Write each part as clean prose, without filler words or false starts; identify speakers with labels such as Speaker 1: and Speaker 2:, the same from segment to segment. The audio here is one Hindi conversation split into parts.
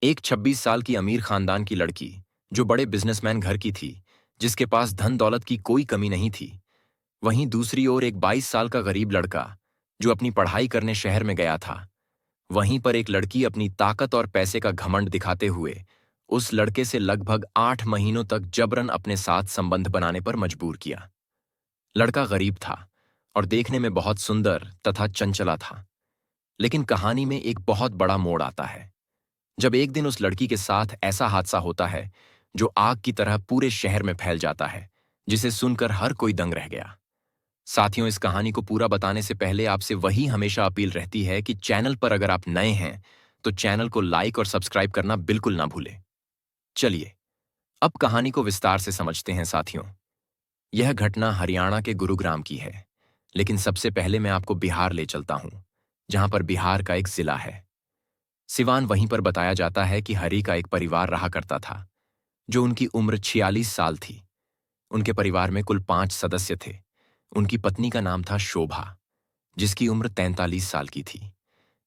Speaker 1: एक 26 साल की अमीर खानदान की लड़की जो बड़े बिजनेसमैन घर की थी, जिसके पास धन दौलत की कोई कमी नहीं थी। वहीं दूसरी ओर एक 22 साल का गरीब लड़का जो अपनी पढ़ाई करने शहर में गया था। वहीं पर एक लड़की अपनी ताकत और पैसे का घमंड दिखाते हुए उस लड़के से लगभग 8 महीनों तक जबरन अपने साथ संबंध बनाने पर मजबूर किया। लड़का गरीब था और देखने में बहुत सुंदर तथा चंचला था। लेकिन कहानी में एक बहुत बड़ा मोड़ आता है जब एक दिन उस लड़की के साथ ऐसा हादसा होता है जो आग की तरह पूरे शहर में फैल जाता है, जिसे सुनकर हर कोई दंग रह गया। साथियों, इस कहानी को पूरा बताने से पहले आपसे वही हमेशा अपील रहती है कि चैनल पर अगर आप नए हैं तो चैनल को लाइक और सब्सक्राइब करना बिल्कुल ना भूलें। चलिए अब कहानी को विस्तार से समझते हैं साथियों। यह घटना हरियाणा के गुरुग्राम की है, लेकिन सबसे पहले मैं आपको बिहार ले चलता हूं, जहां पर बिहार का एक जिला है सिवान। वहीं पर बताया जाता है कि हरि का एक परिवार रहा करता था जो उनकी उम्र 46 साल थी। उनके परिवार में कुल 5 सदस्य थे। उनकी पत्नी का नाम था शोभा, जिसकी उम्र 43 साल की थी।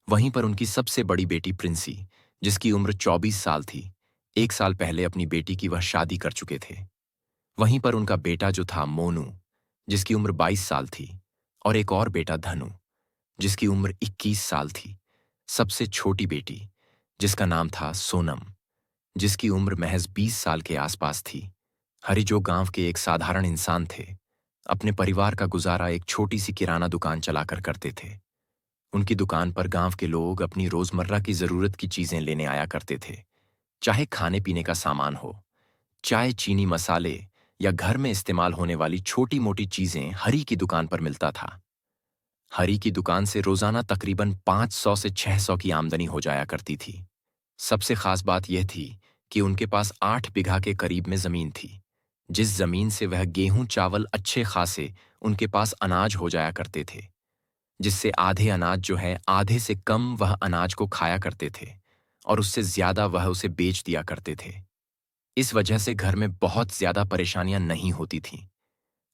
Speaker 1: वहीं पर उनकी सबसे बड़ी बेटी प्रिंसी, जिसकी उम्र 24 साल थी। 1 साल पहले अपनी बेटी की वह शादी कर चुके थे। वहीं पर उनका बेटा जो था मोनू, जिसकी उम्र 22 साल थी, और एक और बेटा धनु, जिसकी उम्र 21 साल थी। सबसे छोटी बेटी, जिसका नाम था सोनम, जिसकी उम्र महज 20 साल के आसपास थी। हरि जो गांव के एक साधारण इंसान थे, अपने परिवार का गुजारा एक छोटी सी किराना दुकान चलाकर करते थे। उनकी दुकान पर गांव के लोग अपनी रोजमर्रा की जरूरत की चीजें लेने आया करते थे, चाहे खाने पीने का सामान हो, चाय चीनी मसाले या घर में इस्तेमाल होने वाली छोटी मोटी चीजें हरि की दुकान पर मिलता था। हरि की दुकान से रोजाना तकरीबन 500 से 600 की आमदनी हो जाया करती थी। सबसे खास बात यह थी कि उनके पास 8 बीघा के करीब में जमीन थी, जिस जमीन से वह गेहूं चावल अच्छे खासे उनके पास अनाज हो जाया करते थे, जिससे आधे अनाज जो है आधे से कम वह अनाज को खाया करते थे और उससे ज्यादा वह उसे बेच दिया करते थे। इस वजह से घर में बहुत ज्यादा परेशानियां नहीं होती थीं।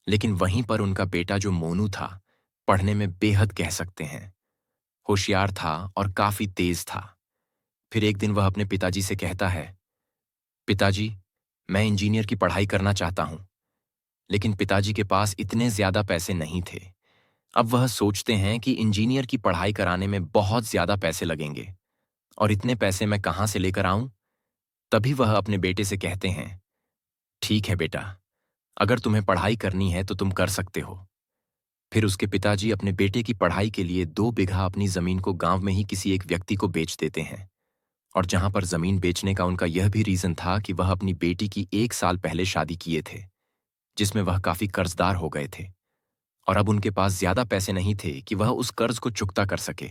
Speaker 1: लेकिन वहीं पर उनका बेटा जो मोनू था, पढ़ने में बेहद कह सकते हैं होशियार था और काफी तेज था। फिर एक दिन वह अपने पिताजी से कहता है, पिताजी, मैं इंजीनियर की पढ़ाई करना चाहता हूं। लेकिन पिताजी के पास इतने ज्यादा पैसे नहीं थे। अब वह सोचते हैं कि इंजीनियर की पढ़ाई कराने में बहुत ज्यादा पैसे लगेंगे और इतने पैसे मैं कहां से लेकर आऊं। तभी वह अपने बेटे से कहते हैं, ठीक है बेटा, अगर तुम्हें पढ़ाई करनी है तो तुम कर सकते हो। फिर उसके पिताजी अपने बेटे की पढ़ाई के लिए 2 बीघा अपनी जमीन को गांव में ही किसी एक व्यक्ति को बेच देते हैं। और जहां पर जमीन बेचने का उनका यह भी रीजन था कि वह अपनी बेटी की 1 साल पहले शादी किए थे, जिसमें वह काफी कर्जदार हो गए थे और अब उनके पास ज्यादा पैसे नहीं थे कि वह उस कर्ज को चुकता कर सके।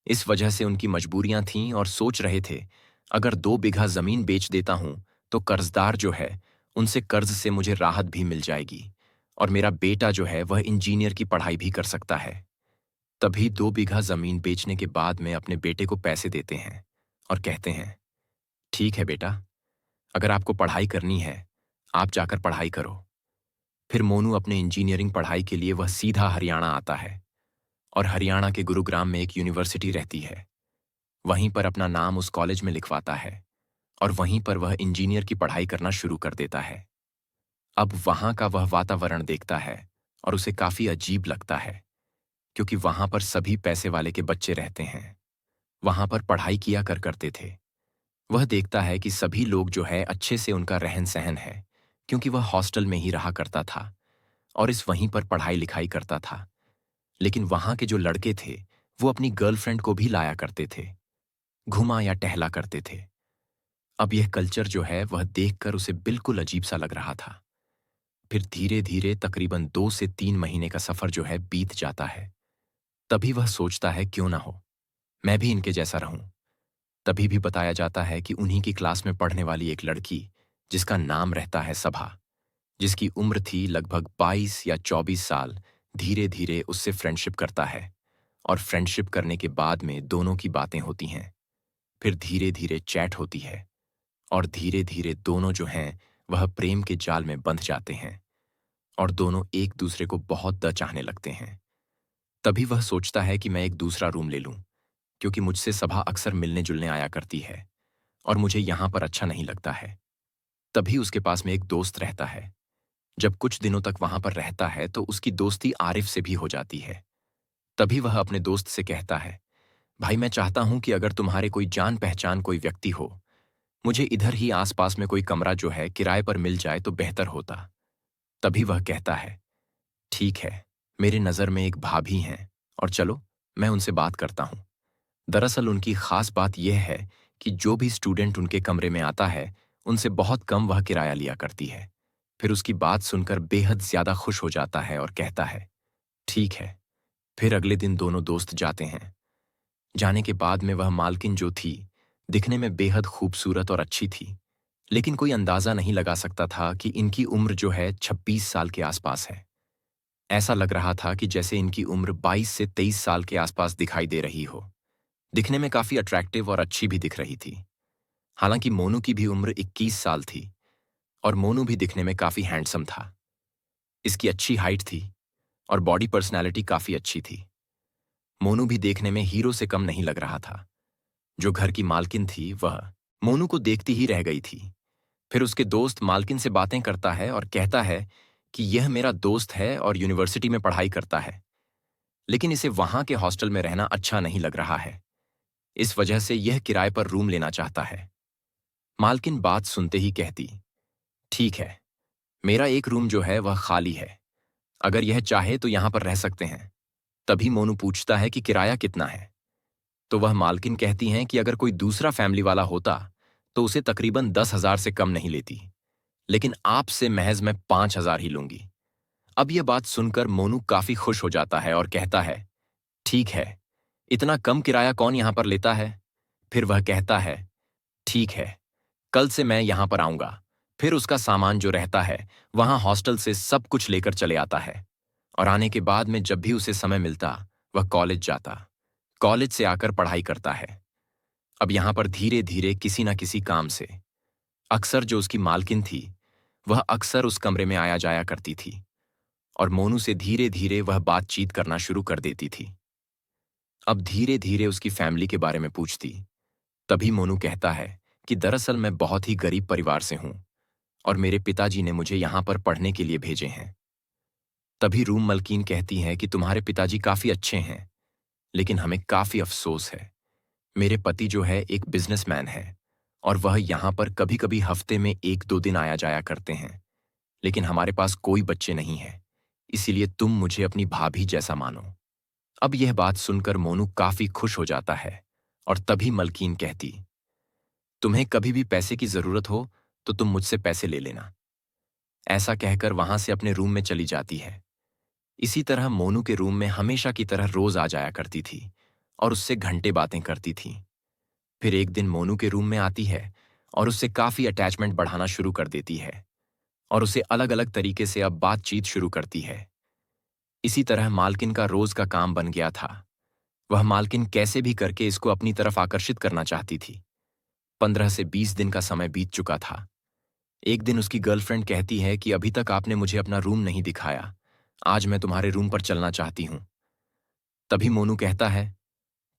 Speaker 1: इस वजह से उनकी मजबूरियां थीं और सोच रहे थे, अगर 2 बीघा जमीन बेच देता हूं तो कर्जदार जो है उनसे कर्ज से मुझे राहत भी मिल जाएगी और मेरा बेटा जो है वह इंजीनियर की पढ़ाई भी कर सकता है। तभी 2 बीघा जमीन बेचने के बाद में अपने बेटे को पैसे देते हैं और कहते हैं, ठीक है बेटा, अगर आपको पढ़ाई करनी है, आप जाकर पढ़ाई करो। फिर मोनू अपने इंजीनियरिंग पढ़ाई के लिए वह सीधा हरियाणा आता है और हरियाणा के गुरुग्राम में एक यूनिवर्सिटी रहती है। वहीं पर अपना नाम उस कॉलेज में लिखवाता है और वहीं पर वह इंजीनियर की पढ़ाई करना शुरू कर देता है। अब वहां का वह वातावरण देखता है और उसे काफी अजीब लगता है, क्योंकि वहां पर सभी पैसे वाले के बच्चे रहते हैं, वहां पर पढ़ाई किया करते थे। वह देखता है कि सभी लोग जो है अच्छे से उनका रहन सहन है, क्योंकि वह हॉस्टल में ही रहा करता था और इस वहीं पर पढ़ाई लिखाई करता था। लेकिन वहां के जो लड़के थे वो अपनी गर्लफ्रेंड को भी लाया करते थे, घुमा या टहला करते थे। अब यह कल्चर जो है वह देखकर उसे बिल्कुल अजीब सा लग रहा था। फिर धीरे धीरे तकरीबन 2 से 3 महीने का सफर जो है बीत जाता है। तभी वह सोचता है, क्यों ना हो, मैं भी इनके जैसा रहूं। तभी भी बताया जाता है कि उन्हीं की क्लास में पढ़ने वाली एक लड़की, जिसका नाम रहता है सभा, जिसकी उम्र थी लगभग 22 या 24 साल, धीरे धीरे उससे फ्रेंडशिप करता है और फ्रेंडशिप करने के बाद में दोनों की बातें होती हैं। फिर धीरे धीरे चैट होती है और धीरे धीरे दोनों जो हैं वह प्रेम के जाल में बंध जाते हैं और दोनों एक दूसरे को बहुत चाहने लगते हैं। तभी वह सोचता है कि मैं एक दूसरा रूम ले लूं, क्योंकि मुझसे सभा अक्सर मिलने जुलने आया करती है और मुझे यहाँ पर अच्छा नहीं लगता है। तभी उसके पास में एक दोस्त रहता है। जब कुछ दिनों तक वहां पर रहता है तो उसकी दोस्ती आरिफ से भी हो जाती है। तभी वह अपने दोस्त से कहता है, भाई मैं चाहता हूं कि अगर तुम्हारे कोई जान पहचान कोई व्यक्ति हो, मुझे इधर ही आसपास में कोई कमरा जो है किराए पर मिल जाए तो बेहतर होता। तभी वह कहता है, ठीक है, मेरे नज़र में एक भाभी हैं और चलो मैं उनसे बात करता हूं। दरअसल उनकी खास बात यह है कि जो भी स्टूडेंट उनके कमरे में आता है उनसे बहुत कम वह किराया लिया करती है। फिर उसकी बात सुनकर बेहद ज्यादा खुश हो जाता है और कहता है, ठीक है। फिर अगले दिन दोनों दोस्त जाते हैं। जाने के बाद में वह मालकिन जो थी, दिखने में बेहद खूबसूरत और अच्छी थी, लेकिन कोई अंदाजा नहीं लगा सकता था कि इनकी उम्र जो है 26 साल के आसपास है। ऐसा लग रहा था कि जैसे इनकी उम्र 22 से 23 साल के आसपास दिखाई दे रही हो। दिखने में काफी अट्रैक्टिव और अच्छी भी दिख रही थी। हालांकि मोनू की भी उम्र 21 साल थी और मोनू भी दिखने में काफी हैंडसम था। इसकी अच्छी हाइट थी और बॉडी पर्सनैलिटी काफी अच्छी थी। मोनू भी देखने में हीरो से कम नहीं लग रहा था। जो घर की मालकिन थी वह मोनू को देखती ही रह गई थी। फिर उसके दोस्त मालकिन से बातें करता है और कहता है कि यह मेरा दोस्त है और यूनिवर्सिटी में पढ़ाई करता है, लेकिन इसे वहां के हॉस्टल में रहना अच्छा नहीं लग रहा है। इस वजह से यह किराए पर रूम लेना चाहता है। मालकिन बात सुनते ही कहती, ठीक है, मेरा एक रूम जो है वह खाली है, अगर यह चाहे तो यहां पर रह सकते हैं। तभी मोनू पूछता है कि किराया कितना है। तो वह मालकिन कहती हैं कि अगर कोई दूसरा फैमिली वाला होता तो उसे तकरीबन 10,000 से कम नहीं लेती, लेकिन आपसे महज मैं 5,000 ही लूंगी। अब यह बात सुनकर मोनू काफी खुश हो जाता है और कहता है, ठीक है, इतना कम किराया कौन यहां पर लेता है। फिर वह कहता है, ठीक है, कल से मैं यहां पर आऊंगा। फिर उसका सामान जो रहता है वहां हॉस्टल से सब कुछ लेकर चले आता है और आने के बाद में जब भी उसे समय मिलता वह कॉलेज जाता। कॉलेज से आकर पढ़ाई करता है। अब यहां पर धीरे धीरे किसी न किसी काम से अक्सर जो उसकी मालकिन थी वह अक्सर उस कमरे में आया जाया करती थी और मोनू से धीरे धीरे वह बातचीत करना शुरू कर देती थी। अब धीरे धीरे उसकी फैमिली के बारे में पूछती। तभी मोनू कहता है कि दरअसल मैं बहुत ही गरीब परिवार से हूं और मेरे पिताजी ने मुझे यहां पर पढ़ने के लिए भेजे हैं। तभी रूम मलकीन कहती है कि तुम्हारे पिताजी काफी अच्छे हैं, लेकिन हमें काफी अफसोस है। मेरे पति जो है एक बिजनेसमैन है और वह यहाँ पर कभी कभी हफ्ते में 1-2 दिन आया जाया करते हैं, लेकिन हमारे पास कोई बच्चे नहीं है, इसीलिए तुम मुझे अपनी भाभी जैसा मानो। अब यह बात सुनकर मोनू काफी खुश हो जाता है और तभी मलकीन कहती, तुम्हें कभी भी पैसे की जरूरत हो तो तुम मुझसे पैसे ले लेना। ऐसा कहकर वहां से अपने रूम में चली जाती है। इसी तरह मोनू के रूम में हमेशा की तरह रोज आ जाया करती थी और उससे घंटे बातें करती थी। फिर एक दिन मोनू के रूम में आती है और उससे काफी अटैचमेंट बढ़ाना शुरू कर देती है और उसे अलग अलग तरीके से अब बातचीत शुरू करती है। इसी तरह मालकिन का रोज का काम बन गया था। वह मालकिन कैसे भी करके इसको अपनी तरफ आकर्षित करना चाहती थी। 15 से 20 दिन का समय बीत चुका था। एक दिन उसकी गर्लफ्रेंड कहती है कि अभी तक आपने मुझे अपना रूम नहीं दिखाया, आज मैं तुम्हारे रूम पर चलना चाहती हूं। तभी मोनू कहता है,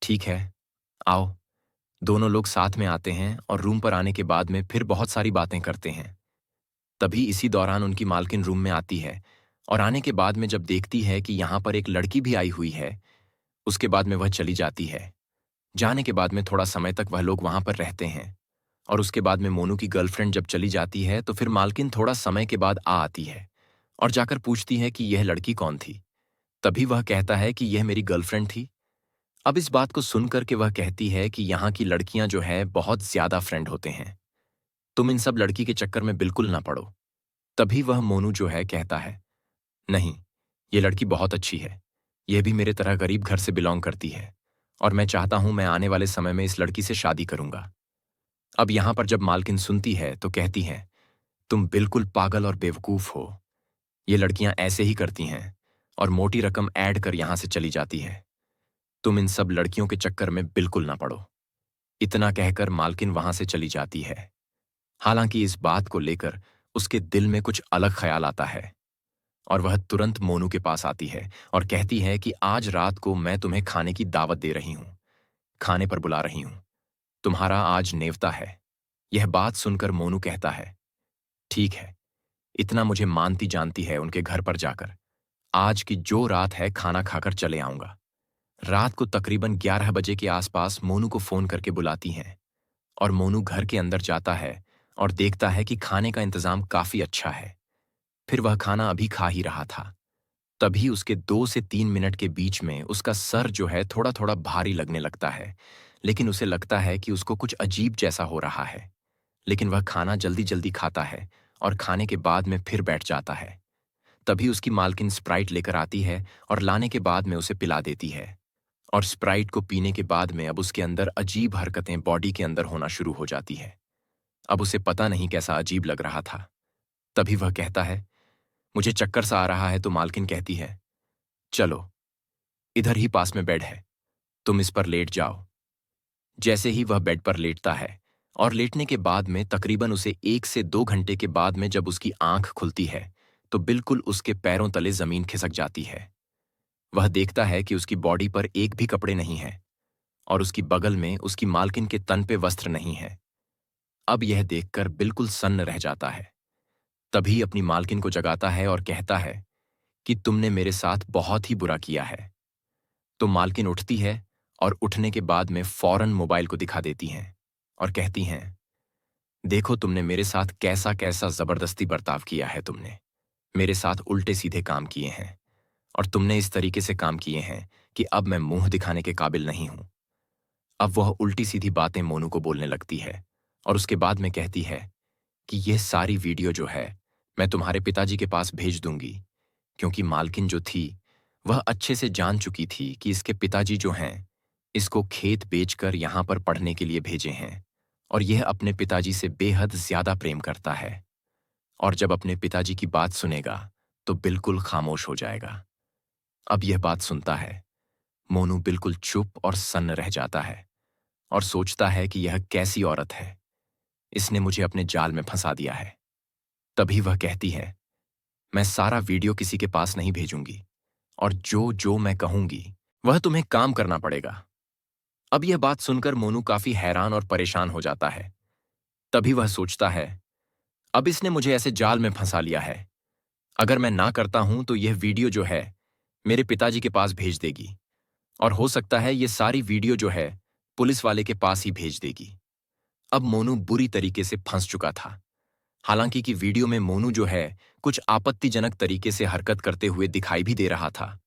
Speaker 1: ठीक है, आओ। दोनों लोग साथ में आते हैं और रूम पर आने के बाद में फिर बहुत सारी बातें करते हैं। तभी इसी दौरान उनकी मालकिन रूम में आती है और आने के बाद में जब देखती है कि यहाँ पर एक लड़की भी आई हुई है, उसके बाद में वह चली जाती है। जाने के बाद में थोड़ा समय तक वह लोग वहां पर रहते हैं और उसके बाद में मोनू की गर्लफ्रेंड जब चली जाती है तो फिर मालकिन थोड़ा समय के बाद आ आती है और जाकर पूछती है कि यह लड़की कौन थी। तभी वह कहता है कि यह मेरी गर्लफ्रेंड थी। अब इस बात को सुनकर के वह कहती है कि यहाँ की लड़कियां जो है बहुत ज्यादा फ्रेंड होते हैं, तुम इन सब लड़की के चक्कर में बिल्कुल ना पड़ो। तभी वह मोनू जो है कहता है, नहीं, ये लड़की बहुत अच्छी है, यह भी मेरे तरह गरीब घर से बिलोंग करती है और मैं चाहता हूं मैं आने वाले समय में इस लड़की से शादी करूंगा। अब यहां पर जब मालकिन सुनती है तो कहती है, तुम बिल्कुल पागल और बेवकूफ हो, ये लड़कियां ऐसे ही करती हैं और मोटी रकम ऐड कर यहां से चली जाती है। तुम इन सब लड़कियों के चक्कर में बिल्कुल ना पड़ो। इतना कहकर मालकिन वहां से चली जाती है। हालांकि इस बात को लेकर उसके दिल में कुछ अलग ख्याल आता है और वह तुरंत मोनू के पास आती है और कहती है कि आज रात को मैं तुम्हें खाने की दावत दे रही हूं, खाने पर बुला रही हूं, तुम्हारा आज नेवता है। यह बात सुनकर मोनू कहता है, ठीक है, इतना मुझे मानती जानती है उनके घर पर जाकर। आज की जो रात है खाना खाकर चले आऊंगा। रात को तकरीबन 11 बजे के आसपास मोनू को फोन करके बुलाती हैं और मोनू घर के अंदर जाता है और देखता है कि खाने का इंतजाम काफी अच्छा है। फिर वह खाना अभी खा ही रहा था, तभी उसके 2 से 3 मिनट के बीच में उसका सर जो है थोड़ा थोड़ा भारी लगने लगता है, लेकिन उसे लगता है कि उसको कुछ अजीब जैसा हो रहा है। लेकिन वह खाना जल्दी जल्दी खाता है और खाने के बाद में फिर बैठ जाता है। तभी उसकी मालकिन स्प्राइट लेकर आती है और लाने के बाद में उसे पिला देती है। और स्प्राइट को पीने के बाद में अब उसके अंदर अजीब हरकतें बॉडी के अंदर होना शुरू हो जाती है। अब उसे पता नहीं कैसा अजीब लग रहा था। तभी वह कहता है, मुझे चक्कर सा आ रहा है। तो मालकिन कहती है, चलो, इधर ही पास में बेड है, तुम इस पर लेट जाओ। जैसे ही वह बेड पर लेटता है और लेटने के बाद में तकरीबन उसे 1 से 2 घंटे के बाद में जब उसकी आंख खुलती है तो बिल्कुल उसके पैरों तले जमीन खिसक जाती है। वह देखता है कि उसकी बॉडी पर एक भी कपड़े नहीं है और उसकी बगल में उसकी मालकिन के तन पे वस्त्र नहीं है। अब यह देखकर बिल्कुल सन्न रह जाता है। तभी अपनी मालकिन को जगाता है और कहता है कि तुमने मेरे साथ बहुत ही बुरा किया है। तो मालकिन उठती है और उठने के बाद में फौरन मोबाइल को दिखा देती हैं और कहती हैं, देखो तुमने मेरे साथ कैसा कैसा जबरदस्ती बर्ताव किया है। तुमने मेरे साथ उल्टे सीधे काम किए हैं और तुमने इस तरीके से काम किए हैं कि अब मैं मुंह दिखाने के काबिल नहीं हूं। अब वह उल्टी सीधी बातें मोनू को बोलने लगती है और उसके बाद में कहती है कि यह सारी वीडियो जो है मैं तुम्हारे पिताजी के पास भेज दूंगी, क्योंकि मालकिन जो थी वह अच्छे से जान चुकी थी कि इसके पिताजी जो हैं इसको खेत बेचकर यहां पर पढ़ने के लिए भेजे हैं और यह अपने पिताजी से बेहद ज्यादा प्रेम करता है। और जब अपने पिताजी की बात सुनेगा तो बिल्कुल खामोश हो जाएगा। अब यह बात सुनता है मोनू बिल्कुल चुप और सन्न रह जाता है और सोचता है कि यह कैसी औरत है, इसने मुझे अपने जाल में फंसा दिया है। तभी वह कहती है, मैं सारा वीडियो किसी के पास नहीं भेजूंगी और जो जो मैं कहूंगी वह तुम्हें काम करना पड़ेगा। अब यह बात सुनकर मोनू काफी हैरान और परेशान हो जाता है। तभी वह सोचता है, अब इसने मुझे ऐसे जाल में फंसा लिया है। अगर मैं ना करता हूं तो यह वीडियो जो है मेरे पिताजी के पास भेज देगी और हो सकता है यह सारी वीडियो जो है पुलिस वाले के पास ही भेज देगी। अब मोनू बुरी तरीके से फंस चुका था। हालांकि कि वीडियो में मोनू जो है कुछ आपत्तिजनक तरीके से हरकत करते हुए दिखाई भी दे रहा था।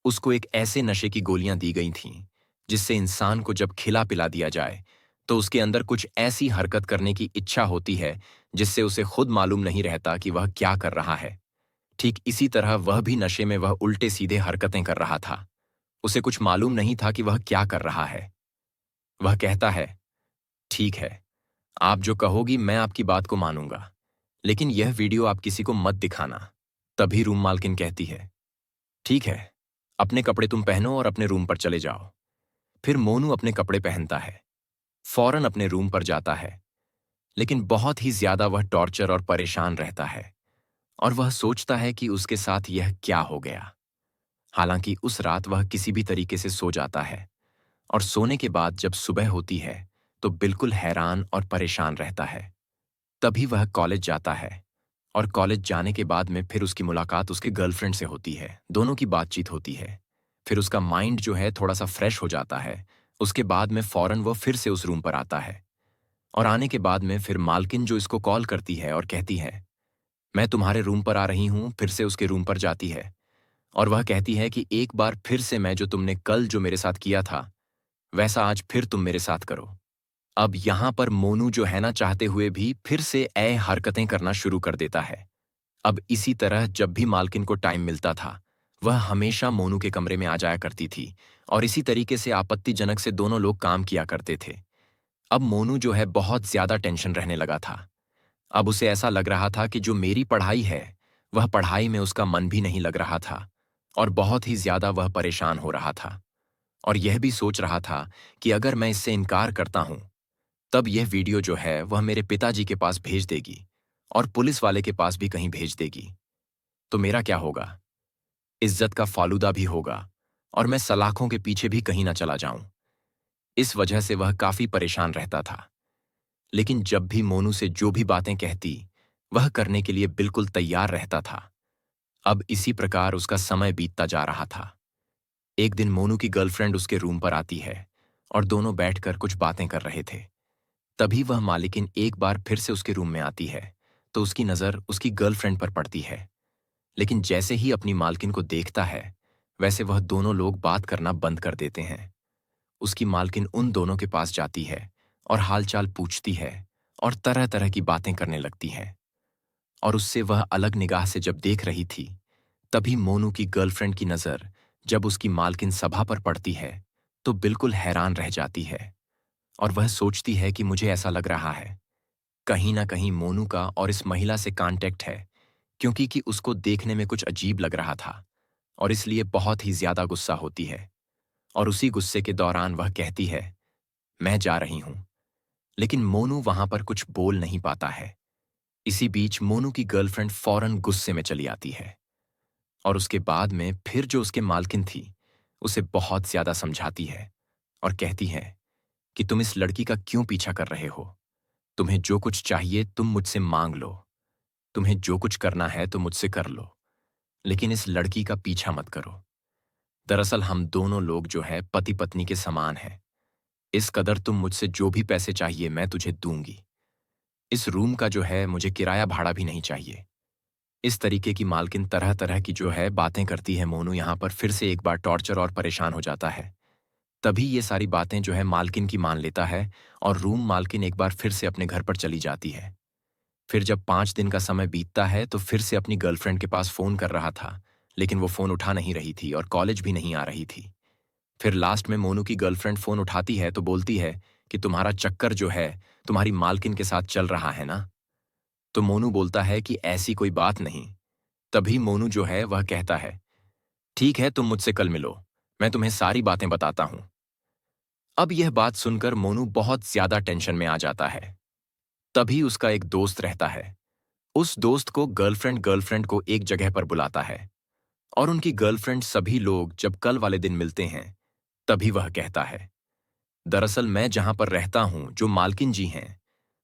Speaker 1: उसको एक ऐसे नशे की गोलियां दी गई थीं जिससे इंसान को जब खिला पिला दिया जाए तो उसके अंदर कुछ ऐसी हरकत करने की इच्छा होती है जिससे उसे खुद मालूम नहीं रहता कि वह क्या कर रहा है। ठीक इसी तरह वह भी नशे में वह उल्टे सीधे हरकतें कर रहा था। उसे कुछ मालूम नहीं था कि वह क्या कर रहा है। वह कहता है, ठीक है, आप जो कहोगी मैं आपकी बात को मानूंगा, लेकिन यह वीडियो आप किसी को मत दिखाना। तभी रूम मालकिन कहती है, ठीक है, अपने कपड़े तुम पहनो और अपने रूम पर चले जाओ। फिर मोनू अपने कपड़े पहनता है, फौरन अपने रूम पर जाता है, लेकिन बहुत ही ज्यादा वह टॉर्चर और परेशान रहता है और वह सोचता है कि उसके साथ यह क्या हो गया। हालांकि उस रात वह किसी भी तरीके से सो जाता है और सोने के बाद जब सुबह होती है तो बिल्कुल हैरान और परेशान रहता है। तभी वह कॉलेज जाता है और कॉलेज जाने के बाद में फिर उसकी मुलाकात उसके गर्लफ्रेंड से होती है। दोनों की बातचीत होती है। फिर उसका माइंड जो है थोड़ा सा फ्रेश हो जाता है। उसके बाद में फौरन वह फिर से उस रूम पर आता है और आने के बाद में फिर मालकिन जो इसको कॉल करती है और कहती है, मैं तुम्हारे रूम पर आ रही हूं, फिर से उसके रूम पर जाती है और वह कहती है कि एक बार फिर से मैं जो तुमने कल जो मेरे साथ किया था वैसा आज फिर तुम मेरे साथ करो। अब यहां पर मोनू जो है ना चाहते हुए भी फिर से हरकतें करना शुरू कर देता है। अब इसी तरह जब भी मालकिन को टाइम मिलता था वह हमेशा मोनू के कमरे में आ जाया करती थी और इसी तरीके से आपत्तिजनक से दोनों लोग काम किया करते थे। अब मोनू जो है बहुत ज्यादा टेंशन रहने लगा था। अब उसे ऐसा लग रहा था कि जो मेरी पढ़ाई है वह पढ़ाई में उसका मन भी नहीं लग रहा था और बहुत ही ज्यादा वह परेशान हो रहा था और यह भी सोच रहा था कि अगर मैं इससे इनकार करता हूं तब यह वीडियो जो है वह मेरे पिताजी के पास भेज देगी और पुलिस वाले के पास भी कहीं भेज देगी। तो मेरा क्या होगा? इज्जत का फालूदा भी होगा और मैं सलाखों के पीछे भी कहीं ना चला जाऊं। इस वजह से वह काफी परेशान रहता था। लेकिन जब भी मोनू से जो भी बातें कहती, वह करने के लिए बिल्कुल तैयार रहता था। अब इसी प्रकार उसका समय बीतता जा रहा था। एक दिन मोनू की गर्लफ्रेंड उसके रूम पर आती है और दोनों बैठकर कुछ बातें कर रहे थे। तभी वह मालिकिन एक बार फिर से उसके रूम में आती है, तो उसकी नज़र उसकी गर्लफ्रेंड पर पड़ती है। लेकिन जैसे ही अपनी मालकिन को देखता है, वैसे वह दोनों लोग बात करना बंद कर देते हैं। उसकी मालकिन उन दोनों के पास जाती है और हालचाल पूछती है और तरह-तरह की बातें करने लगती है। और उससे वह अलग निगाह से जब देख रही थी, तभी मोनू की गर्लफ्रेंड की नज़र जब उसकी मालकिन सभा पर पड़ती है, तो बिल्कुल हैरान रह जाती है और वह सोचती है कि मुझे ऐसा लग रहा है, कहीं न कहीं मोनू का और इस महिला से कॉन्टैक्ट है, क्योंकि कि उसको देखने में कुछ अजीब लग रहा था और इसलिए बहुत ही ज़्यादा गुस्सा होती है। और उसी गुस्से के दौरान वह कहती है, मैं जा रही हूँ। लेकिन मोनू वहां पर कुछ बोल नहीं पाता है। इसी बीच मोनू की गर्लफ्रेंड फौरन गुस्से में चली आती है और उसके बाद में फिर जो उसके मालकिन थी, उसे बहुत ज्यादा समझाती है और कहती है कि तुम इस लड़की का क्यों पीछा कर रहे हो? तुम्हें जो कुछ चाहिए तुम मुझसे मांग लो। तुम्हें जो कुछ करना है तो मुझसे कर लो, लेकिन इस लड़की का पीछा मत करो। दरअसल हम दोनों लोग जो है पति पत्नी के समान हैं। इस कदर तुम मुझसे जो भी पैसे चाहिए मैं तुझे दूंगी। इस रूम का जो है मुझे किराया भाड़ा भी नहीं चाहिए। इस तरीके की मालकिन तरह तरह की जो है बातें करती है। मोनू यहाँ पर फिर से एक बार टॉर्चर और परेशान हो जाता है। तभी ये सारी बातें जो है मालकिन की मान लेता है और रूम मालकिन एक बार फिर से अपने घर पर चली जाती है। फिर जब 5 दिन का समय बीतता है तो फिर से अपनी गर्लफ्रेंड के पास फोन कर रहा था, लेकिन वो फोन उठा नहीं रही थी और कॉलेज भी नहीं आ रही थी। फिर लास्ट में मोनू की गर्लफ्रेंड फोन उठाती है तो बोलती है कि तुम्हारा चक्कर जो है तुम्हारी मालकिन के साथ चल रहा है ना? तो मोनू बोलता है कि ऐसी कोई बात नहीं। तभी मोनू जो है वह कहता है, ठीक है तुम मुझसे कल मिलो, मैं तुम्हें सारी बातें बताता हूं। अब यह बात सुनकर मोनू बहुत ज्यादा टेंशन में आ जाता है। तभी उसका एक दोस्त रहता है। उस दोस्त को गर्लफ्रेंड गर्लफ्रेंड को एक जगह पर बुलाता है और उनकी गर्लफ्रेंड सभी लोग जब कल वाले दिन मिलते हैं, तभी वह कहता है, दरअसल मैं जहां पर रहता हूं जो मालकिन जी हैं,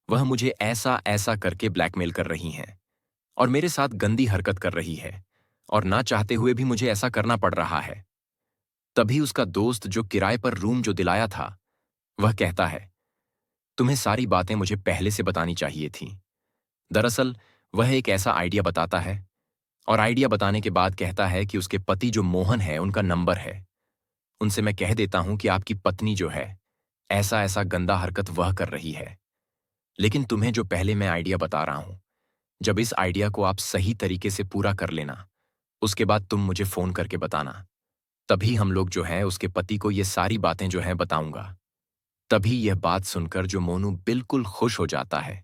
Speaker 1: वह मुझे ऐसा ऐसा करके ब्लैकमेल कर रही हैं और मेरे साथ गंदी हरकत कर रही है और ना चाहते हुए भी मुझे ऐसा करना पड़ रहा है। तभी उसका दोस्त जो किराए पर रूम जो दिलाया था, वह कहता है, तुम्हें सारी बातें मुझे पहले से बतानी चाहिए थी। दरअसल वह एक ऐसा आइडिया बताता है और आइडिया बताने के बाद कहता है कि उसके पति जो मोहन है उनका नंबर है। उनसे मैं कह देता हूं कि आपकी पत्नी जो है ऐसा ऐसा गंदा हरकत वह कर रही है। लेकिन तुम्हें जो पहले मैं आइडिया बता रहा हूं, जब इस आइडिया को आप सही तरीके से पूरा कर लेना, उसके बाद तुम मुझे फोन करके बताना। तभी हम लोग जो है उसके पति को ये सारी बातें जो है बताऊंगा। तभी यह बात सुनकर जो मोनू बिल्कुल खुश हो जाता है।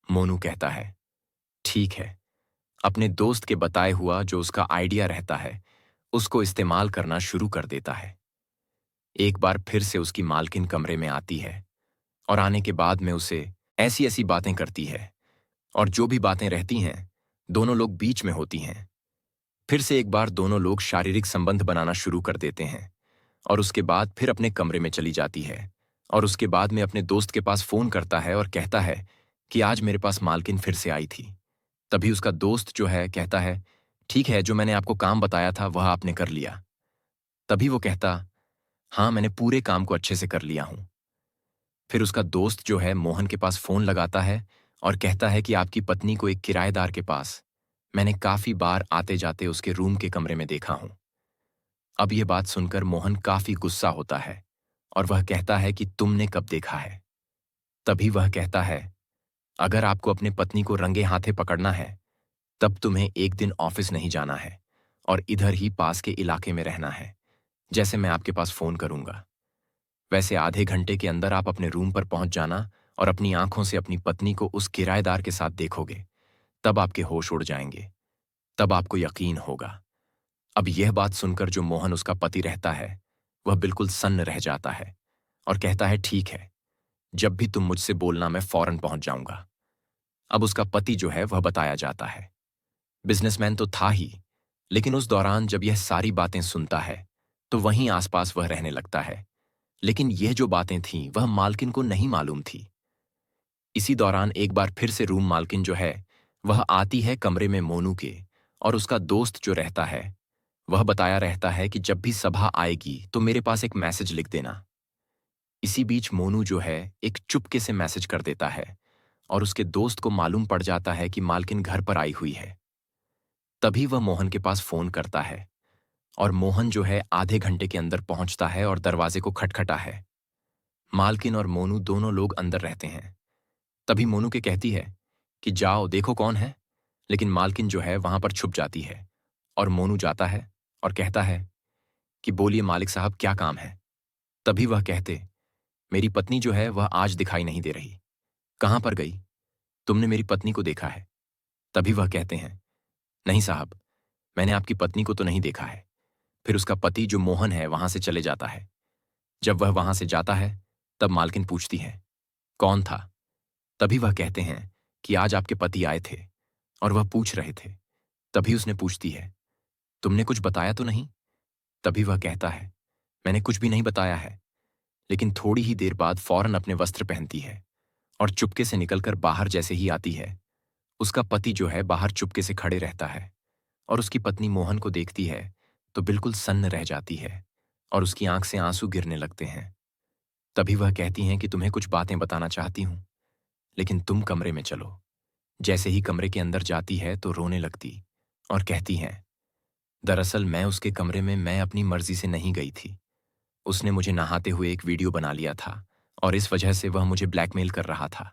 Speaker 1: मोनू कहता है, ठीक है। अपने दोस्त के बताए हुआ जो उसका आइडिया रहता है, उसको इस्तेमाल करना शुरू कर देता है। एक बार फिर से उसकी मालकिन कमरे में आती है और आने के बाद में उसे ऐसी ऐसी बातें करती है और जो भी बातें रहती हैं, दोनों लोग बीच में होती हैं। फिर से एक बार दोनों लोग शारीरिक संबंध बनाना शुरू कर देते हैं और उसके बाद फिर अपने कमरे में चली जाती है और उसके बाद में अपने दोस्त के पास फोन करता है और कहता है कि आज मेरे पास मालकिन फिर से आई थी। तभी उसका दोस्त जो है कहता है, ठीक है, जो मैंने आपको काम बताया था वह आपने कर लिया? तभी वो कहता, हाँ मैंने पूरे काम को अच्छे से कर लिया हूं। फिर उसका दोस्त जो है मोहन के पास फोन लगाता है और कहता है कि आपकी पत्नी को एक किराएदार के पास मैंने काफी बार आते जाते उसके रूम के कमरे में देखा हूं। अब यह बात सुनकर मोहन काफी गुस्सा होता है और वह कहता है कि तुमने कब देखा है? तभी वह कहता है, अगर आपको अपने पत्नी को रंगे हाथे पकड़ना है, तब तुम्हें एक दिन ऑफिस नहीं जाना है और इधर ही पास के इलाके में रहना है। जैसे मैं आपके पास फोन करूंगा, वैसे आधे घंटे के अंदर आप अपने रूम पर पहुंच जाना और अपनी आंखों से अपनी पत्नी को उस किराएदार के साथ देखोगे। तब आपके होश उड़ जाएंगे। तब आपको यकीन होगा। अब यह बात सुनकर जो मोहन उसका पति रहता है, वह बिल्कुल सन्न रह जाता है और कहता है, ठीक है, जब भी तुम मुझसे बोलना मैं फौरन पहुंच जाऊंगा। अब उसका पति जो है वह बताया जाता है। बिजनेसमैन तो था ही, लेकिन उस दौरान जब यह सारी बातें सुनता है, तो वहीं आसपास वह रहने लगता है। लेकिन यह जो बातें थीं वह मालकिन को नहीं मालूम थी। इसी दौरान एक बार फिर से रूम मालकिन जो है वह आती है कमरे में मोनू के, और उसका दोस्त जो रहता है वह बताया रहता है कि जब भी सभा आएगी तो मेरे पास एक मैसेज लिख देना। इसी बीच मोनू जो है एक चुपके से मैसेज कर देता है, और उसके दोस्त को मालूम पड़ जाता है कि मालकिन घर पर आई हुई है। तभी वह मोहन के पास फोन करता है, और मोहन जो है आधे घंटे के अंदर पहुंचता है और दरवाजे को खटखटा है। मालकिन और मोनू दोनों लोग अंदर रहते हैं। तभी मोनू के कहती है कि जाओ देखो कौन है, लेकिन मालकिन जो है वहां पर छुप जाती है, और मोनू जाता है और कहता है कि बोलिए मालिक साहब क्या काम है। तभी वह कहते, मेरी पत्नी जो है वह आज दिखाई नहीं दे रही, कहां पर गई? तुमने मेरी पत्नी को देखा है? तभी वह कहते हैं, नहीं साहब, मैंने आपकी पत्नी को तो नहीं देखा है। फिर उसका पति जो मोहन है वहां से चले जाता है। जब वह वहां से जाता है तब मालकिन पूछती है, कौन था? तभी वह कहते हैं कि आज आपके पति आए थे और वह पूछ रहे थे। तभी उसने पूछती है, तुमने कुछ बताया तो नहीं? तभी वह कहता है, मैंने कुछ भी नहीं बताया है। लेकिन थोड़ी ही देर बाद फौरन अपने वस्त्र पहनती है और चुपके से निकलकर बाहर जैसे ही आती है, उसका पति जो है बाहर चुपके से खड़े रहता है, और उसकी पत्नी मोहन को देखती है तो बिल्कुल सन्न रह जाती है और उसकी आंख से आंसू गिरने लगते हैं। तभी वह कहती हैं कि तुम्हें कुछ बातें बताना चाहती हूं, लेकिन तुम कमरे में चलो। जैसे ही कमरे के अंदर जाती है तो रोने लगती और कहती हैं, दरअसल मैं उसके कमरे में मैं अपनी मर्जी से नहीं गई थी। उसने मुझे नहाते हुए एक वीडियो बना लिया था, और इस वजह से वह मुझे ब्लैकमेल कर रहा था।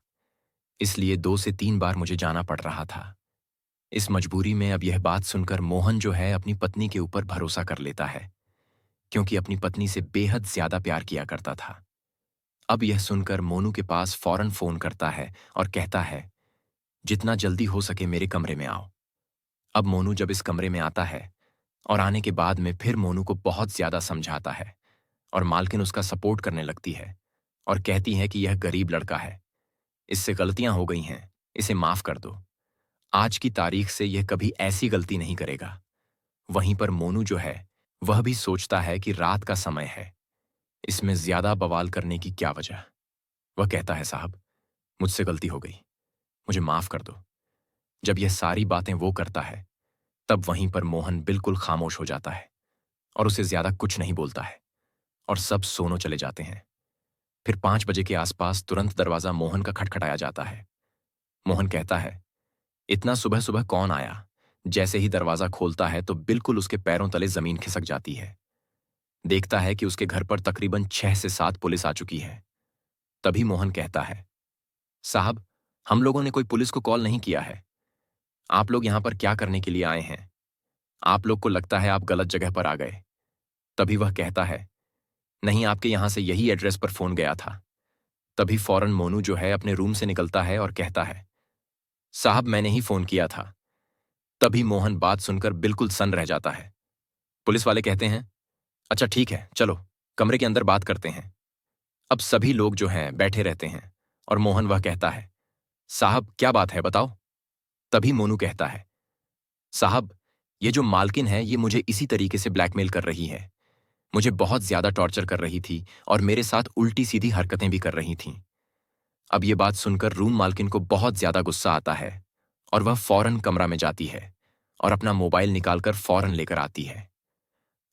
Speaker 1: इसलिए 2 से 3 बार मुझे जाना पड़ रहा था। इस मजबूरी में अब यह बात सुनकर मोहन जो है अपनी पत्नी के ऊपर भरोसा कर लेता है, क्योंकि अपनी पत्नी से बेहद ज्यादा प्यार किया करता था। अब यह सुनकर मोनू के पास फौरन फोन करता है और कहता है, जितना जल्दी हो सके मेरे कमरे में आओ। अब मोनू जब इस कमरे में आता है, और आने के बाद में फिर मोनू को बहुत ज्यादा समझाता है, और मालकिन उसका सपोर्ट करने लगती है और कहती है कि यह गरीब लड़का है, इससे गलतियां हो गई हैं, इसे माफ कर दो। आज की तारीख से यह कभी ऐसी गलती नहीं करेगा। वहीं पर मोनू जो है वह भी सोचता है कि रात का समय है, इसमें ज्यादा बवाल करने की क्या वजह। वह कहता है, साहब मुझसे गलती हो गई, मुझे माफ कर दो। जब यह सारी बातें वो करता है तब वहीं पर मोहन बिल्कुल खामोश हो जाता है और उसे ज्यादा कुछ नहीं बोलता है, और सब सोनो चले जाते हैं। फिर 5 बजे के आसपास तुरंत दरवाजा मोहन का खटखटाया जाता है। मोहन कहता है, इतना सुबह सुबह कौन आया? जैसे ही दरवाजा खोलता है तो बिल्कुल उसके पैरों तले जमीन खिसक जाती है। देखता है कि उसके घर पर तकरीबन 6 से 7 पुलिस आ चुकी है। तभी मोहन कहता है, साहब हम लोगों ने कोई पुलिस को कॉल नहीं किया है। आप लोग यहां पर क्या करने के लिए आए हैं? आप लोग को लगता है आप गलत जगह पर आ गए। तभी वह कहता है, नहीं, आपके यहां से यही एड्रेस पर फोन गया था। तभी फौरन मोनू जो है अपने रूम से निकलता है और कहता है, साहब मैंने ही फोन किया था। तभी मोहन बात सुनकर बिल्कुल सन्न रह जाता है। पुलिस वाले कहते हैं, अच्छा ठीक है, चलो कमरे के अंदर बात करते हैं। अब सभी लोग जो हैं बैठे रहते हैं, और मोहन वह कहता है, साहब क्या बात है बताओ। तभी मोनू कहता है, साहब ये जो मालकिन है ये मुझे इसी तरीके से ब्लैकमेल कर रही है। मुझे बहुत ज्यादा टॉर्चर कर रही थी और मेरे साथ उल्टी सीधी हरकतें भी कर रही थीं। अब ये बात सुनकर रूम मालकिन को बहुत ज्यादा गुस्सा आता है, और वह फौरन कमरा में जाती है और अपना मोबाइल निकालकर फौरन लेकर आती है,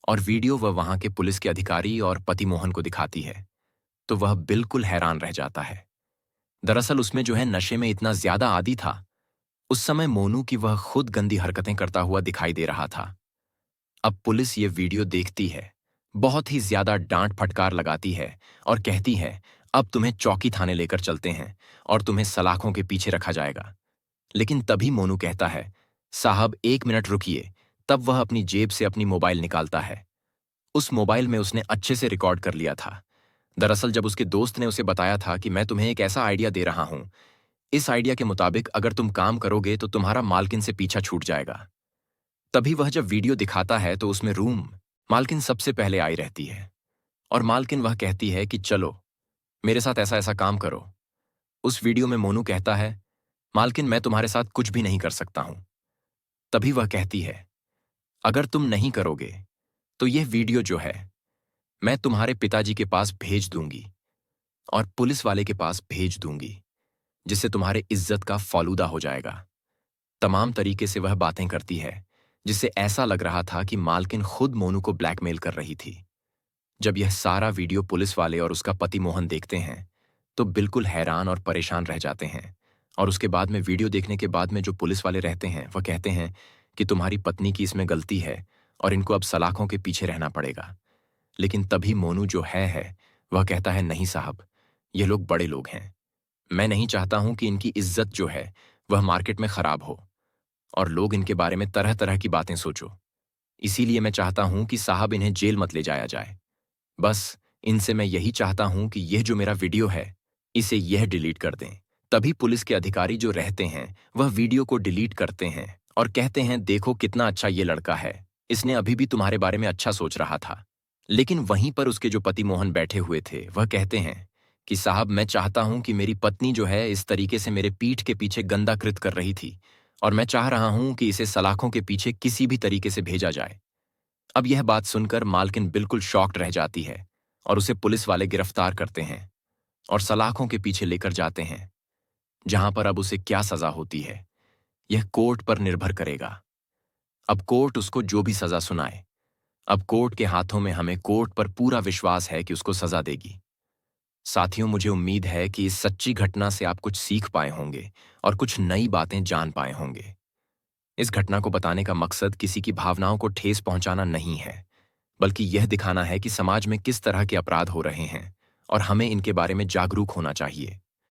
Speaker 1: और वीडियो वह वहां के पुलिस के अधिकारी और पति मोहन को दिखाती है। तो वह बिल्कुल हैरान रह जाता है। दरअसल उसमें जो है नशे में इतना ज्यादा आदी था, उस समय मोनू की वह खुद गंदी हरकतें करता हुआ दिखाई दे रहा था। अब पुलिस ये वीडियो देखती है, बहुत ही ज्यादा डांट फटकार लगाती है और कहती है, अब तुम्हें चौकी थाने लेकर चलते हैं और तुम्हें सलाखों के पीछे रखा जाएगा। लेकिन तभी मोनू कहता है, साहब 1 मिनट रुकिए। तब वह अपनी जेब से अपनी मोबाइल निकालता है। उस मोबाइल में उसने अच्छे से रिकॉर्ड कर लिया था। दरअसल जब उसके दोस्त ने उसे बताया था कि मैं तुम्हें एक ऐसा आइडिया दे रहा हूं, इस आइडिया के मुताबिक अगर तुम काम करोगे तो तुम्हारा मालकिन से पीछा छूट जाएगा। तभी वह जब वीडियो दिखाता है तो उसमें रूम मालकिन सबसे पहले आई रहती है, और मालकिन वह कहती है कि चलो मेरे साथ ऐसा ऐसा काम करो। उस वीडियो में मोनू कहता है, मालकिन मैं तुम्हारे साथ कुछ भी नहीं कर सकता हूं। तभी वह कहती है, अगर तुम नहीं करोगे तो यह वीडियो जो है मैं तुम्हारे पिताजी के पास भेज दूंगी और पुलिस वाले के पास भेज दूंगी। जिससे तुम्हारे इज्जत का फालूदा हो जाएगा। तमाम तरीके से वह बातें करती है जिससे ऐसा लग रहा था कि मालकिन खुद मोनू को ब्लैकमेल कर रही थी। जब यह सारा वीडियो पुलिस वाले और उसका पति मोहन देखते हैं तो बिल्कुल हैरान और परेशान रह जाते हैं। और उसके बाद में वीडियो देखने के बाद में जो पुलिस वाले रहते हैं वह कहते हैं कि तुम्हारी पत्नी की इसमें गलती है और इनको अब सलाखों के पीछे रहना पड़ेगा। लेकिन तभी मोनू जो है वह कहता है, नहीं साहब, ये लोग बड़े लोग हैं। मैं नहीं चाहता हूं कि इनकी इज्जत जो है वह मार्केट में खराब हो और लोग इनके बारे में तरह तरह की बातें सोचो। इसीलिए मैं चाहता हूं कि साहब इन्हें जेल मत ले जाया जाए। बस इनसे मैं यही चाहता हूं कि यह जो मेरा वीडियो है इसे यह डिलीट कर दें। तभी पुलिस के अधिकारी जो रहते हैं वह वीडियो को डिलीट करते हैं और कहते हैं, देखो कितना अच्छा ये लड़का है, इसने अभी भी तुम्हारे बारे में अच्छा सोच रहा था। लेकिन वहीं पर उसके जो पति मोहन बैठे हुए थे वह कहते हैं कि साहब मैं चाहता हूं कि मेरी पत्नी जो है इस तरीके से मेरे पीठ के पीछे गंदा कृत कर रही थी और मैं चाह रहा हूं कि इसे सलाखों के पीछे किसी भी तरीके से भेजा जाए। अब यह बात सुनकर मालकिन बिल्कुल शॉक्ड रह जाती है और उसे पुलिस वाले गिरफ्तार करते हैं और सलाखों के पीछे लेकर जाते हैं, जहां पर अब उसे क्या सजा होती है यह कोर्ट पर निर्भर करेगा। अब कोर्ट उसको जो भी सजा सुनाए, अब कोर्ट के हाथों में, हमें कोर्ट पर पूरा विश्वास है कि उसको सजा देगी। साथियों, मुझे उम्मीद है कि इस सच्ची घटना से आप कुछ सीख पाए होंगे और कुछ नई बातें जान पाए होंगे। इस घटना को बताने का मकसद किसी की भावनाओं को ठेस पहुंचाना नहीं है, बल्कि यह दिखाना है कि समाज में किस तरह के अपराध हो रहे हैं और हमें इनके बारे में जागरूक होना चाहिए।